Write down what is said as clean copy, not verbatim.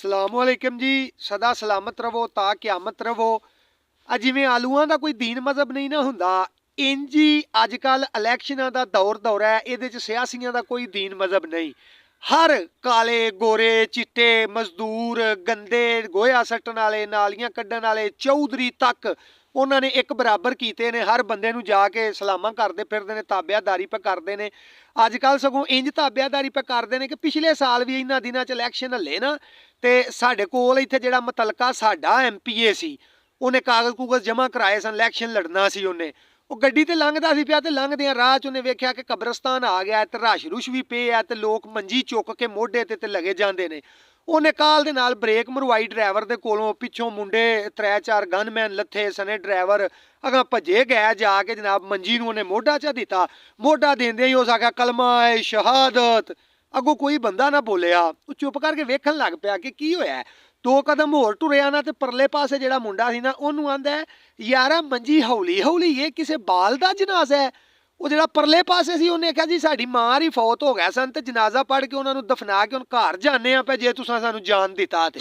ਸਲਾਮੁਅਲੈਕਮ ਜੀ। ਸਦਾ ਸਲਾਮਤ ਰਵੋ ਤਾਂ ਕਿਆਮਤ ਰਵੋ। ਆ ਜਿਵੇਂ ਆਲੂਆਂ ਦਾ ਕੋਈ ਦੀਨ ਮਜ਼ਹਬ ਨਹੀਂ ਨਾ ਹੁੰਦਾ, ਇੰਜ ਹੀ ਅੱਜ ਕੱਲ੍ਹ ਇਲੈਕਸ਼ਨਾਂ ਦਾ ਦੌਰ ਹੈ। ਇਹਦੇ 'ਚ ਸਿਆਸੀਆਂ ਦਾ ਕੋਈ ਦੀਨ ਮਜ਼ਹਬ ਨਹੀਂ। ਹਰ ਕਾਲੇ ਗੋਰੇ ਚਿੱਟੇ ਮਜ਼ਦੂਰ ਗੰਦੇ ਗੋਹਾ ਸੱਟਣ ਵਾਲੇ ਨਾਲੀਆਂ ਕੱਢਣ ਵਾਲੇ ਚੌਧਰੀ ਤੱਕ ਉਹਨਾਂ ਨੇ ਇੱਕ ਬਰਾਬਰ ਕੀਤੇ ਨੇ। ਹਰ ਬੰਦੇ ਨੂੰ ਜਾ ਕੇ ਸਲਾਮਾਂ ਕਰਦੇ ਫਿਰਦੇ ਨੇ, ਤਾਬਿਆਦਾਰੀ ਪਾ ਕਰਦੇ ਨੇ। ਅੱਜ ਕੱਲ੍ਹ ਸਗੋਂ ਇੰਜ ਤਾਬਿਆਦਾਰੀ ਪਾ ਕਰਦੇ ਨੇ ਕਿ ਪਿਛਲੇ ਸਾਲ ਵੀ ਇਹਨਾਂ ਦਿਨਾਂ 'ਚ ਇਲੈਕਸ਼ਨ ਹੱਲੇ ਨਾ, ਤੇ ਸਾਡੇ ਕੋਲ ਇੱਥੇ ਜਿਹੜਾ ਮੁਤਲਕਾ ਸਾਡਾ MPA ਸੀ, ਉਹਨੇ ਕਾਗਜ਼ ਕੂਗਜ਼ ਜਮ੍ਹਾਂ ਕਰਾਏ ਸਨ, ਇਲੈਕਸ਼ਨ ਲੜਨਾ ਸੀ ਉਹਨੇ। ਉਹ ਗੱਡੀ ਤੇ ਲੰਘਦਾ ਸੀ ਪਿਆ, ਤੇ ਲੰਘਦਿਆਂ ਰਾਹ 'ਚ ਉਹਨੇ ਵੇਖਿਆ ਕਿ ਕਬਰਸਤਾਨ ਆ ਗਿਆ ਤੇ ਰਸ਼ ਰੁਸ਼ ਵੀ ਪਏ ਆ ਤੇ ਲੋਕ ਮੰਜੀ ਚੁੱਕ ਕੇ ਮੋਢੇ ਤੇ ਲੱਗੇ ਜਾਂਦੇ ਨੇ। ਉਹਨੇ ਕਾਲ ਦੇ ਨਾਲ ਬ੍ਰੇਕ ਮਰਵਾਈ ਡਰਾਈਵਰ ਦੇ ਕੋਲੋਂ। ਪਿੱਛੋਂ ਮੁੰਡੇ 3-4 ਗਨਮੈਨ ਲੱਥੇ ਸਨੇ, ਡਰਾਈਵਰ ਅਗਾਂ ਭੱਜੇ ਗਿਆ, ਜਾ ਕੇ ਜਨਾਬ ਮੰਜੀ ਨੂੰ ਉਹਨੇ ਮੋਢਾ ਚਾ ਦਿੱਤਾ। ਮੋਢਾ ਦਿੰਦੇ ਹੀ ਉਸ ਆਖਿਆ ਕਲਮਾ ਏ ਸ਼ਹਾਦਤ। ਅੱਗੋਂ ਕੋਈ ਬੰਦਾ ਨਾ ਬੋਲਿਆ। ਉਹ ਚੁੱਪ ਕਰਕੇ ਵੇਖਣ ਲੱਗ ਪਿਆ ਕਿ ਕੀ ਹੋਇਆ। 2 ਕਦਮ ਹੋਰ ਟੁਰਿਆ ਨਾ, ਤੇ ਪਰਲੇ ਪਾਸੇ ਜਿਹੜਾ ਮੁੰਡਾ ਸੀ ਨਾ, ਉਹਨੂੰ ਆਂਦਾ ਯਾਰਾ ਮੰਜੀ ਹੌਲੀ ਹੌਲੀ, ਇਹ ਕਿਸੇ ਬਾਲ ਦਾ ਜਨਾਜ਼ਾ ਹੈ। ਉਹ ਜਿਹੜਾ ਪਰਲੇ ਪਾਸੇ ਸੀ ਉਹਨੇ ਕਿਹਾ ਜੀ ਸਾਡੀ ਮਾਂ ਹੀ ਫੌਤ ਹੋ ਗਿਆ ਸਨ, ਤੇ ਜਨਾਜ਼ਾ ਪੜ੍ਹ ਕੇ ਉਹਨਾਂ ਨੂੰ ਦਫਨਾ ਕੇ ਹੁਣ ਘਰ ਜਾਂਦੇ ਆ ਪਏ, ਜੇ ਤੁਸੀਂ ਸਾਨੂੰ ਜਾਨ ਦਿੱਤਾ ਤੇ